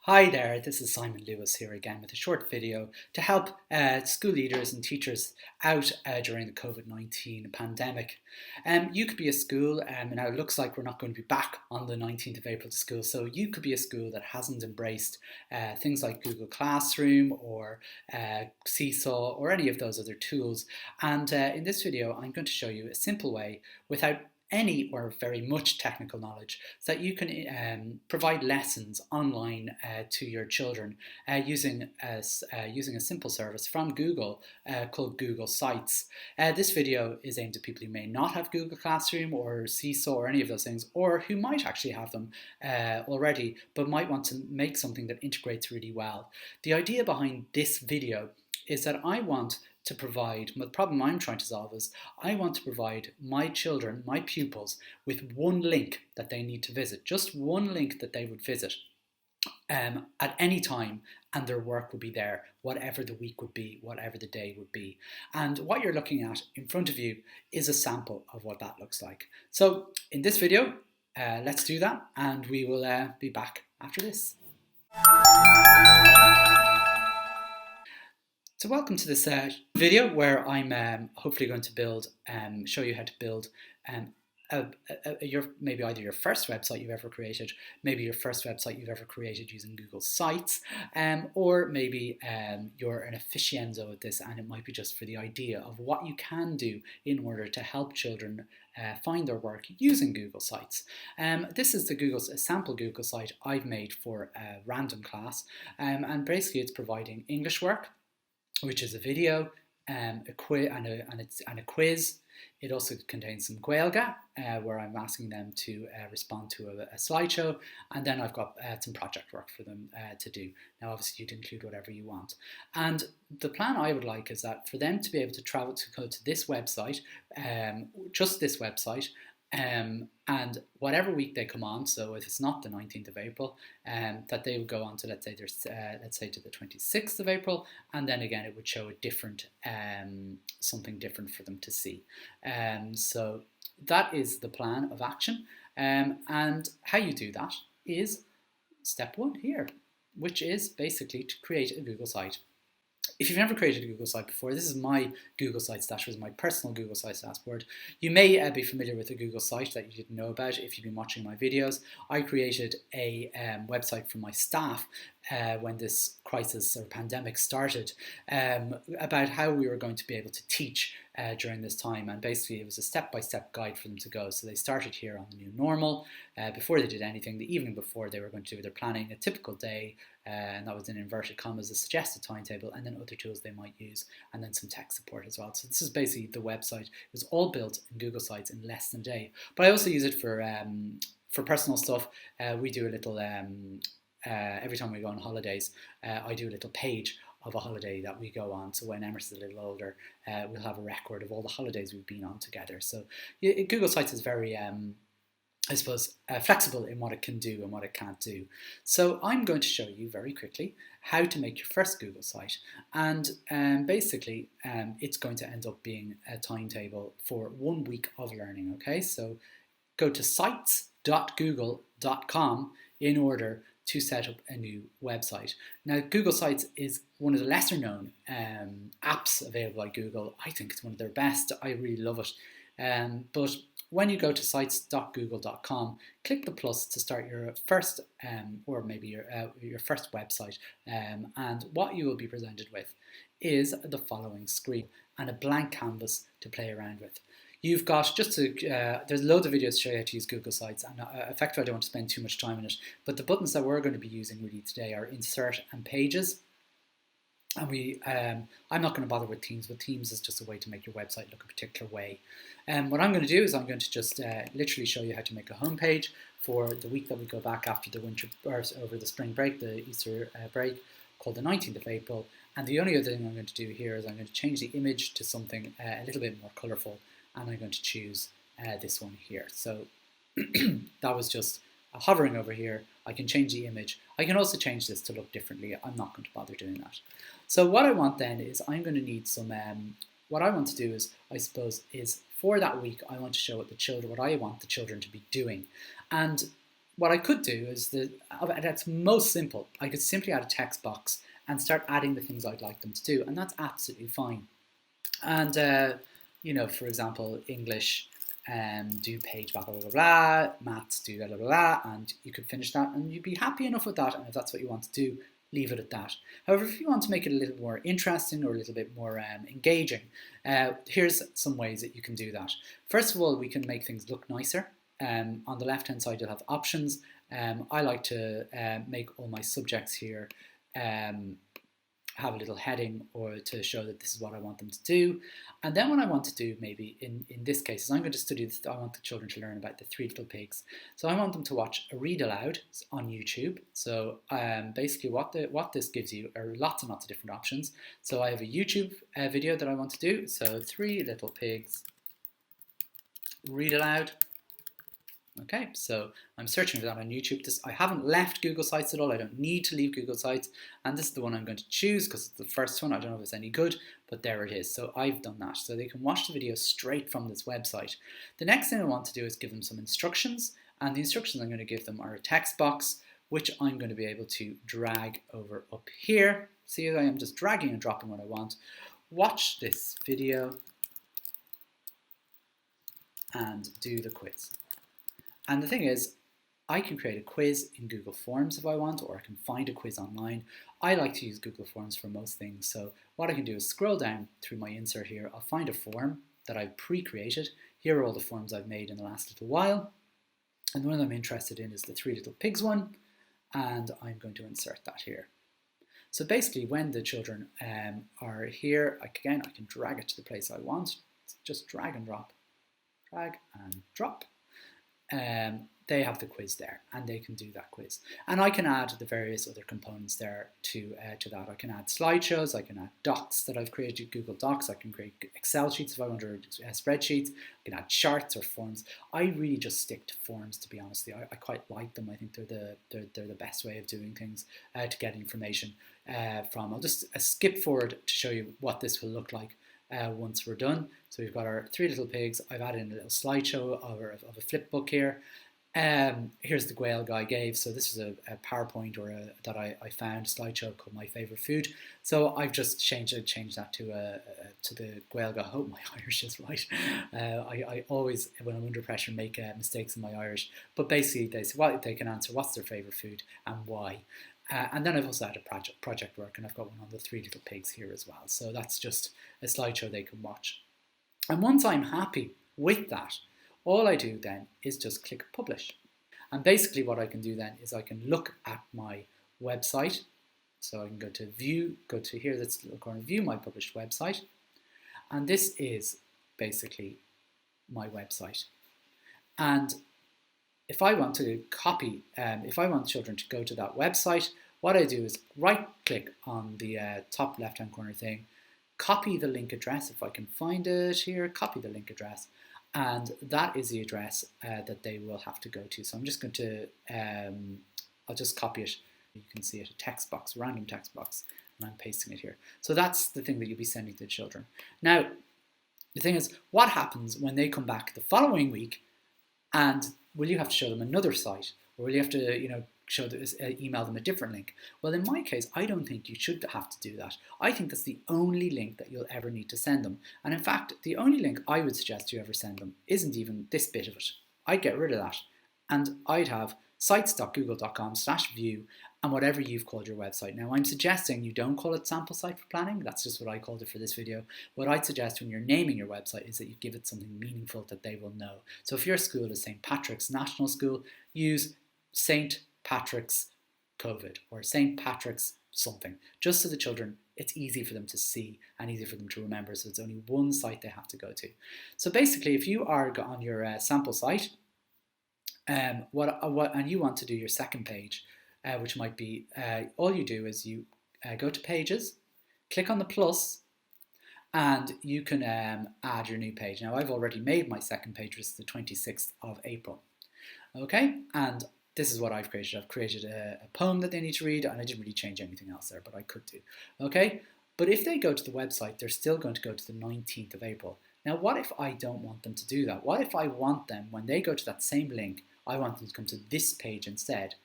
Hi there, this is Simon Lewis here again with a short video to help school leaders and teachers out during the COVID-19 pandemic. You could be a school, and now it looks like we're not going to be back on the 19th of April to school, so you could be a school that hasn't embraced things like Google Classroom or Seesaw or any of those other tools. And in this video, I'm going to show you a simple way without any or very much technical knowledge so that you can provide lessons online to your children using a simple service from Google called Google Sites. This video is aimed at people who may not have Google Classroom or Seesaw or any of those things, or who might actually have them already but might want to make something that integrates really well. The idea behind this video is that I want to provide, the problem I'm trying to solve is I want to provide my children, my pupils, with one link that they need to visit, just one link that they would visit at any time, and their work would be there, whatever the week would be, whatever the day would be. And what you're looking at in front of you is a sample of what that looks like. So in this video, let's do that, and we will be back after this. So welcome to this video where I'm hopefully going to show you how to build maybe either your first website you've ever created, maybe your first website you've ever created using Google Sites, or maybe you're an aficionado at this and it might be just for the idea of what you can do in order to help children find their work using Google Sites. This is a sample Google site I've made for a random class, and basically it's providing English work, which is a video, a quiz. It also contains some Gaeilge, where I'm asking them to respond to a slideshow, and then I've got some project work for them to do. Now, obviously, you'd include whatever you want. And the plan I would like is that for them to be able to go to this website, just this website, and whatever week they come on, so if it's not the 19th of April, that they would go on to, let's say to the 26th of April, and then again it would show a different, something different for them to see. So that is the plan of action, and how you do that is step one here, which is basically to create a Google site. If you've never created a Google site before, this is my Google Sites dashboard, my personal Google Sites dashboard. You may be familiar with a Google site that you didn't know about if you've been watching my videos. I created a website for my staff when this crisis or pandemic started, about how we were going to be able to teach during this time, and basically it was a step-by-step guide for them to go. So they started here on the new normal. Before they did anything, the evening before, they were going to do their planning, a typical day, and that was in inverted commas, a suggested timetable, and then other tools they might use, and then some tech support as well. So this is basically the website. It was all built in Google Sites in less than a day. But I also use it for personal stuff. We do a little, every time we go on holidays, I do a little page of a holiday that we go on. So when Emerson's a little older, we'll have a record of all the holidays we've been on together. So Google Sites is very, I suppose, flexible in what it can do and what it can't do. So I'm going to show you very quickly how to make your first Google site, and basically it's going to end up being a timetable for 1 week of learning. Okay, so go to sites.google.com in order to set up a new website. Now, Google Sites is one of the lesser known apps available by Google. I think it's one of their best. I really love it. But when you go to sites.google.com, click the plus to start your first, or maybe your first website. And what you will be presented with is the following screen and a blank canvas to play around with. You've got there's loads of videos to show you how to use Google Sites, and effectively I don't want to spend too much time on it, but the buttons that we're going to be using really today are Insert and Pages. And I'm not going to bother with themes, but themes is just a way to make your website look a particular way. What I'm going to do is I'm going to just literally show you how to make a home page for the week that we go back after the winter, or over the spring break, the Easter break, called the 19th of April. And the only other thing I'm going to do here is I'm going to change the image to something a little bit more colourful, and I'm going to choose this one here. So that was just hovering over here. I can change the image. I can also change this to look differently. I'm not going to bother doing that. So what I want then is I'm going to need some, what I want to do is, I suppose, is for that week, I want to show what I want the children to be doing. And what I could do is that's most simple. I could simply add a text box and start adding the things I'd like them to do, and that's absolutely fine. And for example, English, do page blah blah blah blah, maths do blah blah blah, and you could finish that, and you'd be happy enough with that. And if that's what you want to do, leave it at that. However, if you want to make it a little more interesting or a little bit more engaging, here's some ways that you can do that. First of all, we can make things look nicer. On the left hand side, you'll have options. I like to make all my subjects here have a little heading or to show that this is what I want them to do. And then what I want to do maybe in this case is I'm going to study this, I want the children to learn about the Three Little Pigs. So I want them to watch a read aloud on YouTube. So basically what this gives you are lots and lots of different options. So I have a YouTube video that I want to do. So Three Little Pigs read aloud. Okay, so I'm searching for that on YouTube. I haven't left Google Sites at all. I don't need to leave Google Sites. And this is the one I'm going to choose because it's the first one. I don't know if it's any good, but there it is. So I've done that. So they can watch the video straight from this website. The next thing I want to do is give them some instructions. And the instructions I'm going to give them are a text box, which I'm going to be able to drag over up here. See, I am just dragging and dropping what I want. Watch this video and do the quiz. And the thing is, I can create a quiz in Google Forms if I want, or I can find a quiz online. I like to use Google Forms for most things. So what I can do is scroll down through my insert here. I'll find a form that I've pre-created. Here are all the forms I've made in the last little while. And the one I'm interested in is the Three Little Pigs one. And I'm going to insert that here. So basically when the children are here, again, I can drag it to the place I want. Just drag and drop. Drag and drop. They have the quiz there and they can do that quiz. And I can add the various other components there to that. I can add slideshows, I can add docs that I've created in Google Docs, I can create Excel sheets if I want, or spreadsheets, I can add charts or forms. I really just stick to forms, to be honest. I quite like them. I think they're the best way of doing things to get information from. I'll just skip forward to show you what this will look like once we're done. So we've got our Three Little Pigs. I've added in a little slideshow of a flip book here. Here's the Gaeilge I gave. So this is a PowerPoint that I found, a slideshow called My Favourite Food. So I've just changed that to the Gaeilge. I hope my Irish is right. I always, when I'm under pressure, make mistakes in my Irish. But basically, they can answer what's their favourite food and why. And then I've also had a project work, and I've got one on the Three Little Pigs here as well. So that's just a slideshow they can watch. And once I'm happy with that, all I do then is just click publish. And basically what I can do then is I can look at my website. So I can go to view, go to here, let's look on view my published website. And this is basically my website. And if I want to copy, if I want children to go to that website, what I do is right click on the top left hand corner thing, copy the link address. If I can find it here, copy the link address. And that is the address that they will have to go to. So I'm just going to, I'll just copy it. You can see it, a text box, random text box, and I'm pasting it here. So that's the thing that you'll be sending to the children. Now, the thing is, what happens when they come back the following week, and will you have to show them another site, or will you have to, email them a different link? Well, in my case, I don't think you should have to do that. I think that's the only link that you'll ever need to send them. And in fact, the only link I would suggest you ever send them isn't even this bit of it. I'd get rid of that. And I'd have sites.google.com/view and whatever you've called your website. Now, I'm suggesting you don't call it sample site for planning. That's just what I called it for this video. What I'd suggest when you're naming your website is that you give it something meaningful that they will know. So if your school is St. Patrick's National School, use St. Patrick's COVID or St. Patrick's something, just so the children, it's easy for them to see and easy for them to remember. So it's only one site they have to go to. So basically, if you are on your sample site, and you want to do your second page, which might be, all you do is you go to pages, click on the plus, and you can add your new page. Now, I've already made my second page, which is the 26th of April. Okay, and this is what I've created. I've created a poem that they need to read, and I didn't really change anything else there, but I could do. Okay, but if they go to the website, they're still going to go to the 19th of April. Now, what if I don't want them to do that? What if I want them, when they go to that same link, I want them to come to this page instead.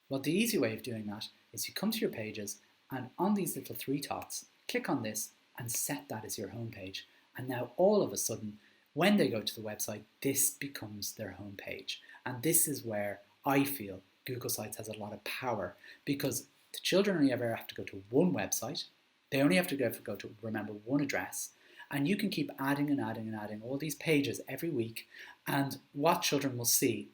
Well, the easy way of doing that is you come to your pages and on these little three dots, click on this and set that as your home page. And now all of a sudden, when they go to the website, this becomes their home page. And this is where I feel Google Sites has a lot of power, because the children only ever have to go to one website. They only have to go to remember one address. And you can keep adding and adding and adding all these pages every week. And what children will see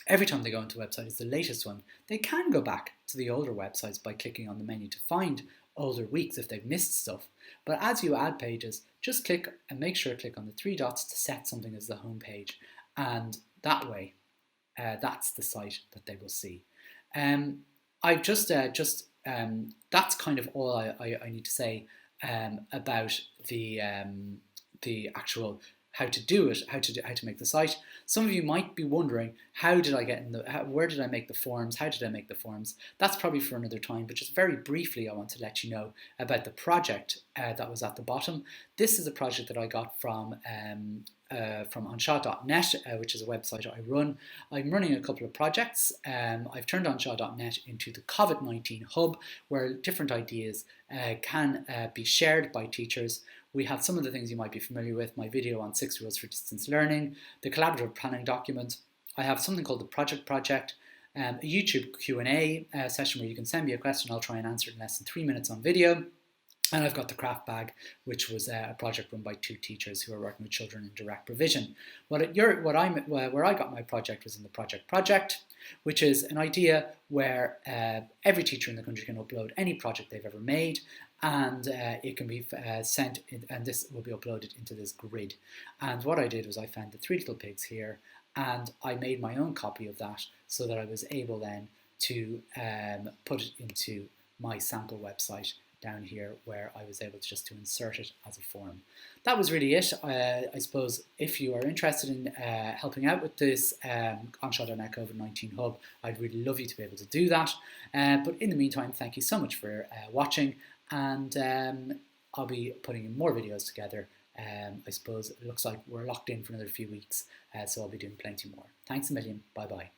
every time they go into a website is the latest one. They can go back to the older websites by clicking on the menu to find older weeks if they've missed stuff. But as you add pages, just click and make sure to click on the three dots to set something as the home page. And that way, that's the site that they will see. I've just that's kind of all I need to say about the actual how to do it, how to make the site. Some of you might be wondering, how did I get in where did I make the forms? How did I make the forms? That's probably for another time, but just very briefly, I want to let you know about the project that was at the bottom. This is a project that I got from Anseo.net, which is a website I run. I'm running a couple of projects. I've turned Anseo.net into the COVID-19 hub, where different ideas can be shared by teachers. We have some of the things you might be familiar with: my video on 6 rules for distance learning, the collaborative planning document. I have something called the project, a YouTube Q&A session where you can send me a question. I'll try and answer it in less than 3 minutes on video. And I've got the craft bag, which was a project run by 2 teachers who are working with children in direct provision. Where I got my project was in the project, which is an idea where every teacher in the country can upload any project they've ever made, and it can be sent, and this will be uploaded into this grid. And what I did was I found the 3 little pigs here, and I made my own copy of that so that I was able then to put it into my sample website down here, where I was able to insert it as a form. That was really it. I suppose if you are interested in helping out with this Anseo.net COVID-19 hub, I'd really love you to be able to do that. But in the meantime, thank you so much for watching, and I'll be putting in more videos together. I suppose it looks like we're locked in for another few weeks, so I'll be doing plenty more. Thanks a million. Bye bye.